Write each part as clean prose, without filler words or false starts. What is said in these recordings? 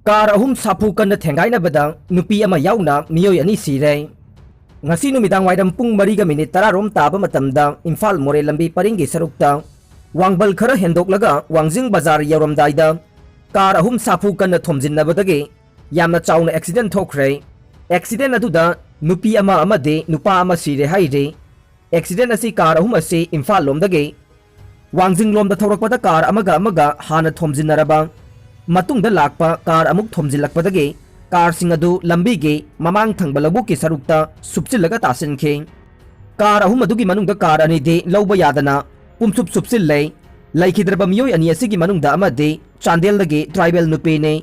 Car अहुम साफू कन्न थेंगाइनबदा नुपी अमा याउना मियोय अनि सिरे ngasi numitang waidam pung 4:10 rom taba matamda Imphal More lambi paringi sarukta wangbal khara hendok wangjing bazar yauromdaida car अहुम साफू कन्न थोमजिन्नबदगे यामना चाउना एक्सीडेंट थोखरे एक्सीडेंट अदुदा नुपी अमा अमदे नुपा अमा सिरे हाइरे एक्सीडेंट असी कार अहुम असी इम्फाल लोमदगे वांगजिंग लोमदा थौरकपदा कार अमगा हाना थोमजिन्नरबा मतुंगदा लाकपा कार अमुक थोमजिल्लकपदगे कार सिंह अदु लंबी गे ममांग थंगबा लबुक की सरुकता सुपचिल्लगा तासिनखे कार अहुम अदुगी मनुंगदा कार अनिदे लौबा यादना पुमसुप सुपचिल्लै लैखिद्रबा मियोय अनि असिगी मनुंगदा अमदे चांदेलदगे ट्राइबल नुपेने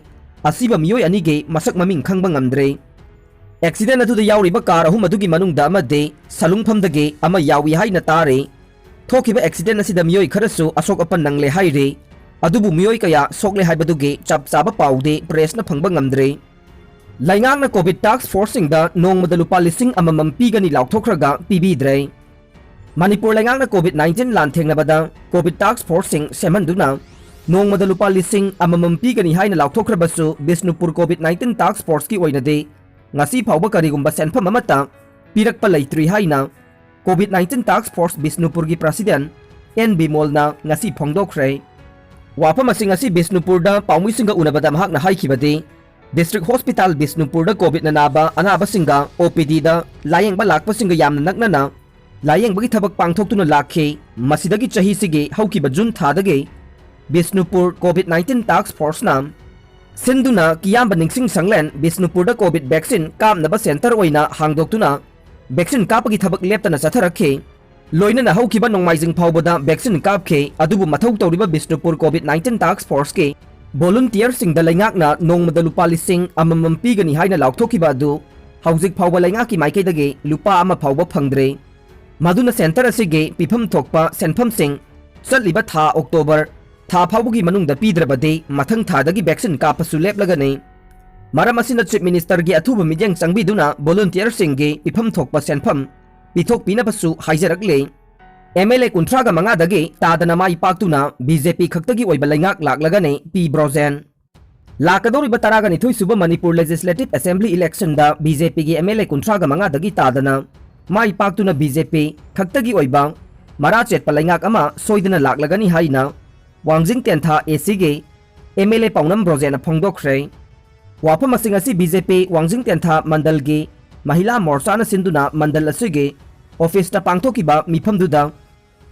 असिबा मियोय अनिगे मसक ममिंग खंगबा ngamdre एक्सीडेंट अदुदा यावरिबा कार अहुम अदुगी मनुंगदा अमदे सलुंगफमदगे अमा यावी हाइना तारे थोखिबा एक्सीडेंट असिदा मियोय खरसु असोक अपन नंगले हाइरे अदुबु मियोय कया सोकले हाइबदुगे चप चाबा पाउदे प्रेसना फंगबा ngamdre लाइंगांगना कोविड टास्क फोर्सिंगदा नोंगमदा लुपा लिसिंग अममम पीगनी लाउथोखरगा पीबीद्रे मणिपुर लाइंगांगना कोविड-19 लांथेंगनबदा कोविड टास्क फोर्सिंग सेमंदुना नोंगमदा लुपा लिसिंग अममम पीगनी हाइना लाउथोखरबसु बिष्णुपुर कोविड-19 टास्क फोर्स की ओइनदे ngasi फाउबा करिगुंबा सेनफम अमता पीरकपा लैत्रि हाइना कोविड-19 टास्क फोर्स बिष्णुपुर की प्रेसिडेंट एन बिमोलना ngasi फोंगदोखरे वाफम असिंग ngasi बिष्णुपुरदा पाउमिसिंगा उनबदा महकना हाइखिबदे डिस्ट्रिक्ट हॉस्पिटल बिष्णुपुर कोविड नाबा अनाबसिंगा ओपीडी लायेंग लापसिंग यामना नकनना लायेंग थबक पांगथोक्तुना लाखे मसिदगी चहीसिगे हौकिबा जून थादगे बिष्णुपुर कोविड-19 टास्क फोर्स नाम सिंधुना कियाम निंगसिंग संगलेन बिष्णुपुर कोविड वैक्सीन कामनबा सेंटर ओइना हांगदोक्तुना वैक्सीन कापगी थबक लेप्तना चथरखे लोइनना हौकिबा नोंमाइजिंग फाउबदा वैक्सीन कापखे अदुबु मथौ तौरिबा बिष्णुपुर कोविड-19 टास्क फोर्स के volunteer sing da laingakna nongmada lupa lising amamam pigani haina laukthokhiba adu hauzik phawba laingaki maikaidage lupa ama phawba phangdre maduna center asige pifam thokpa senpham sing chatliba tha october tha phawbugi manungda pidrabade mathang thadagi vaccine kapasu leplagane maram asina chief minister gi athuba mijeng changbiduna volunteer sing ge pifam thokpa senpham pithok pinabasu haijarakle MLA कुंथ्रागा मंगादगे तादना माई पाक्तुना BJP खक्तगी ओइबा लाइंगाक लाक्लगने P ब्रोजेन लाकदोरिबा तरागा निथुई सुबा Manipur legislative assembly election दा BJP की MLA कुंथ्रागा मंगादगी तादना माई पाक्तुना BJP खक्तगी ओइबा मरा चेटपा लाइंगाक अमा सोइदना लाक्लगनी हाइना Wangjing तेंथा AC गे MLA पाउनम ब्रोजेन फोंगदोखरे वाफम using असि BJP Wangjing तेंथा मंडल गे महिला मोर्चाना सिंधुना मंडल असिगे office ता पांगथोकिबा मिफमदुदा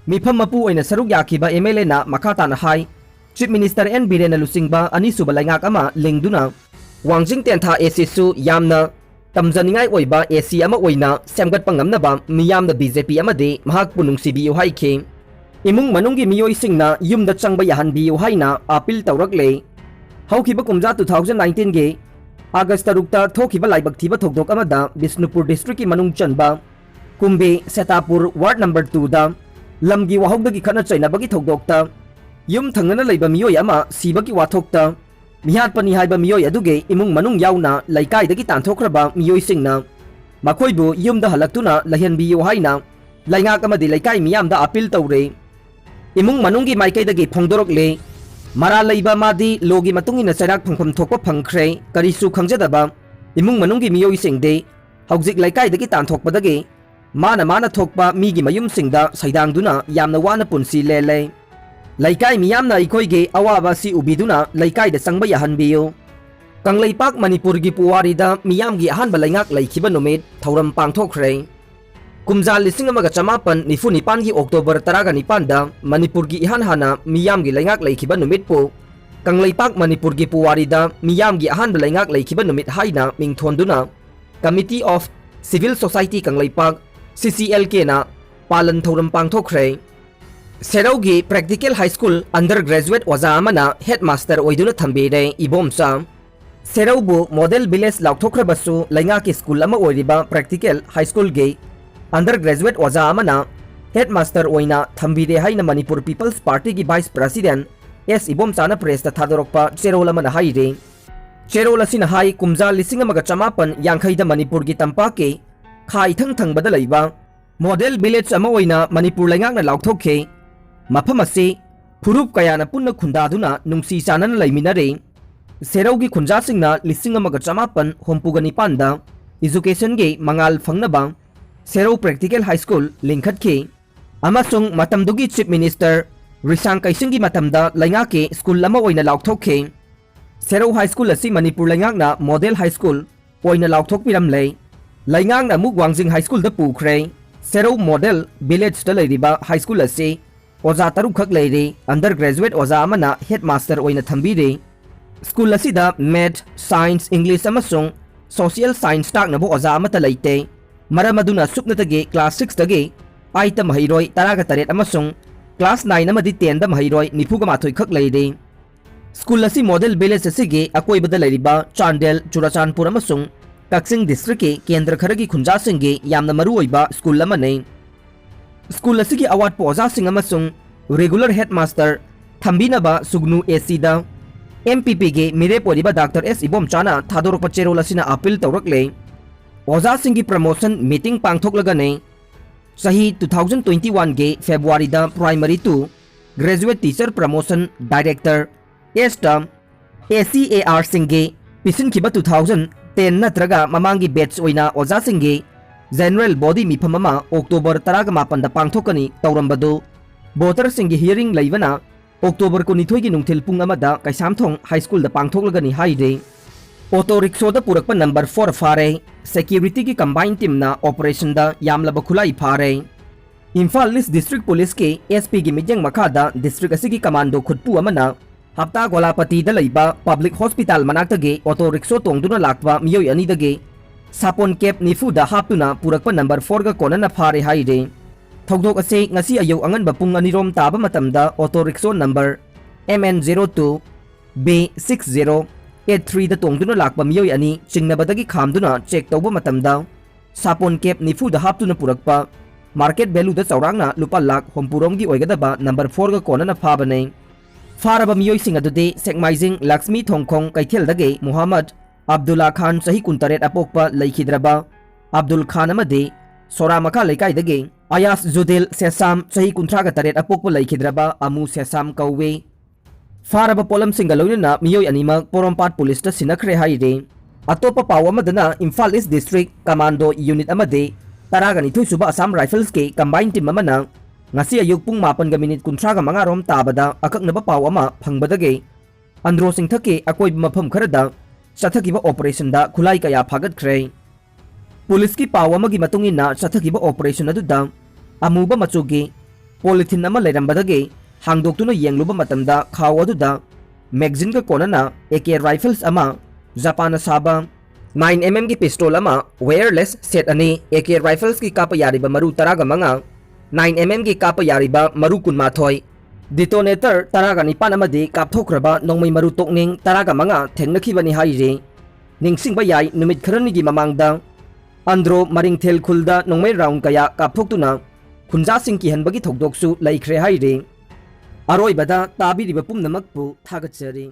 मिफम मपु ओइना सरुक याखिबा MLA ना मखाताना हाई चीफ मिनिस्टर एन बीरेन लुसिंगबा अनिसुबा लाइंगाक अमा लिंगदुना वांगजिंग तेंथा एसीसु यामना तमजनिंगाई ओइबा एसी अमा ओइना सेमगतपा ngamnaba मियामदा बीजेपी अमदे महाक पुनुंगसिबियु हाइखे इमुंग मनुंगी मियोई सिंगना युमदा चंगबा याहनबियु हाइना अपील तौरकले हौखिबा कुमजा 2019 गे अगस्त तरुकता थोखिबा लाइबक थिबा थोकदोक अमदा बिष्णुपुर डिस्ट्रिक्ट की मनुंग चनबा कुंबे सेतापुर वार्ड नंबर 2 दा लमगी वाहौदगी खना चैनबगी थौदोक्ता युम थंगना लैबा मियोय अमा सिबगी वाथोक्ता मिहातपनि हाइबा मियोय अदुगे इमुंग मनुंग याउना लैकाइदगी तांथोखरबा मियोय सिंगना मखोइबु युमदा हलक्तुना लहनबियो हाइना लाइंगाक अमदि लैकाइ मियामदा अपील तौरे इमुंग मनुंगी माइकैदगी फोंदोरकले मरा लैबा मादि लोगी मतुंगिना चैराक फंगफम थोकपा फंगख्रे करिसु खंगजदबा इमुंग मनुंगी मियोय सिंगदे हौजिक लैकाइदगी तांथोकपदगे माना थोकपा मीगी मयुम सिंगदा सैदांगदुना यामना वाना पुंसी लेले लैकाई मियामना इखोइगे अवाबासी उबिदुना लैकाइदा संगबा याहनबियो कंगलैपाक मणिपुर की पुवारीदा मियामगी अहानबा लैंगाक लैखिबा नुमित थौरम पांगथोखरे कुमजा 1994 की अक्टोबर 19 दा मणिपुर की इहान हाना मियामगी लैंगाक लैखिबा नुमितपु कंगलैपाक मणिपुर की पुवारीदा मियामगी अहानबा लैंगाक लैखिबा नुमित हाइना मिंगथोंदुना committee of civil society Kangleipak CCL के ना पालन थौरम पांगथोखरे सेरौगी practical high school under graduate ओजा अमना हेडमास्टर ओइदुना थंबेरे इबोमसा सेरौबु मॉडल विलेज लाउथोखरबसु लैंगा के स्कूल अमा ओइरिबा प्रैक्टिकल हाई स्कूल गे अंडर ग्रेजुएट ओजा अमना हेडमास्टर ओइना थंबीरे हाइना मणिपुर पीपल्स पार्टी की वाइस प्रेसिडेंट एस इबोमसाना प्रेस थादोरकपा चेरोल अमना हाइरे चेरोल असिना हाई कुमजा 1950 मणिपुर की तंपा के खाई थंग थंगबदा लैबा मॉडल विलेज अमा ओइना मणिपुर लैंगाकना सेरौ की खुंजासिंगना लिसिंग अमगा चमापन होमपुगा निपानदा एजुकेशन के मंगाल फंगनबा सेरौ प्रैक्टिकल हाई स्कूल लिंखटखी अमसुंग मतमदुगी चीफ मिनिस्टर रिसांग कैसिंगी मतमदा लैंगा के स्कूल अमा ओइना लाउथोखे सेरौ हाई स्कूल असी मणिपुर लैंगाकना मॉडल हाई स्कूल ओइना लाउथोकपिरमले लैंगाकना मुक वांजिंग हाई स्कूल द पुखरे सेरौ मॉडल विलेज द लैरिबा हाई स्कूल असी ओजा तरुखक लैरि अंडर ग्रेजुएट ओजा अमना हेडमास्टर ओइना थंबीरे स्कूल असिदा मैथ साइंस इंग्लिश अमसुंग सोशल साइंस ताकनबो ओजा अमता लैते मरम अदुना सुकनतगे क्लास 6 तगे आइता महिरोय तरागा तरेट अमसुंग क्लास 9 अमदी 10 द महिरोय निफुगा माथोय खक लैरे स्कूल असी मॉडल विलेज असिगे अकोइबदा लैरिबा चांदेल चुराचानपुर अमसुंग कक्सिंग डिस्ट्रिक्ट के केंद्र खरगी खुंजासिंगे यामना मरुओइबा स्कूल अमने स्कूल असिगी अवार्ड पोजासिंग अमसुंग रेगुलर हेडमास्टर थंबीनबा सुगनु एसी दा एमपीपी के मिरेप ओरिबा डॉक्टर एस इबोमचाना थादोरक चेरोल असिना अपील तौरकले ओजासिंगी प्रमोशन मीटिंग पांगथोकलगने सही 2021 के फेब्रुआरी दा primary to graduate teacher promotion director एस्टा एसीएआर सिंगे पिसिनखिबा 2010 नत्रगा ममांगी बैच ओइना ओजासिंगे जनरल बॉडी मिफम अमा अक्टोबर 18 दा पांगथोकनी तौरंबदो वोटर सिंगी हियरिंग लैबना अक्टोबर 19 की नुंथिल पुंग अमदा कैसामथोंग हाई स्कूल दा पांगथोकलगनी हाइदे ऑटो रिक्शो दा पुरक नंबर 4 फारे सिक्योरिटी की कंबाइन टीम ना ऑपरेशन दा यामलब खुलाई फारे इम्फाल ईस्ट डिस्ट्रिक्ट पुलिस के एसपी की मिजंग मखादा डिस्ट्रिक्ट असिगी कमांडो खुदपु अमना हप्ता गोलापति दा लैबा पब्लिक हॉस्पिटल मनाक्तगे ऑटो रिक्शो तोंगदुना लाक्वा मियोय अनिदगे सापोन केप निफु दा हापतुना पुरक नंबर 4 गा कोनना फारे हाइदे थौदोक असे ngasi अयौ अंगन बपुंग अनिरोम ताबा मतमदा auto rickshaw number MN02 B60 83 दा तोंगदुना लाक्बा मियोय अनि चिंगनबदगी खामदुना चेक तौबा मतमदा सापोन केप निफु दा हापतुना पुरकपा मार्केट वैल्यू दा चौरांगना लुपा लाख होमपुरोंगी ओइगदबा नंबर 4 गा कोनना फाबने फारबा मियोय सिंग अदुदे सेकमाइजिंग लक्ष्मी थोंगखोंग कैथेलदगे मोहम्मद अब्दुल्ला खान सही 19 अपोकपा लैखिद्रबा अब्दुल खान अमदे सोरा मखा लेकाइदगे अयास जुदेल सेसाम सही 19 अपोकपा लैखिद्रबा अमु सेसाम कौवे फारब पोलम सिंगलोइना मियोय अनिमक पोरोमपाट पुलिस ता सिनखरे हाइरे अतोप पाव अमदना Imphal east district commando unit अमदे तरागनिथुई सुबा असम राइफल्स के कंबाइन टीम अमना ngasi ayuk pung 8:35 rom tabada akaknaba paw ama phangbadage andro singthake akoi mafam kharada sathakiba operation da khulai kaya phagat khre police की पाव अमगी मतुंगिना सथकिबा ऑपरेशन अदुदा अमुबा मचुगी पॉलिथिन अमा लेरंबदगे हांगदोक्तुना येंगलुबा मतमदा खाव अदुदा magazine का कोनना एके rifles अमा जापान साबा 9mm की pistol अमा wireless set अने एके rifles की काप यारिबा मरु तरागा मंगा 9mm की काप यारिबा मरु कुनमाथोय डिटोनेटर तरागा निपान अमदे कापथोख्रबा नोंमै मरु तोकनिंग तरागा मंगा थेंगनखिबनि हाइरे निंगसिंगबा याय नुमित खरनिगी ममांगदा अंद्रो मरिंगथेल खुलदा नोंमै राउंड कया कापथोक्तुना खुंजासिंग की हनबगी थौदोकसु लैख्रे हाइरे अरोइबदा ताबिरिबा पुमनमकपु थागतचरी।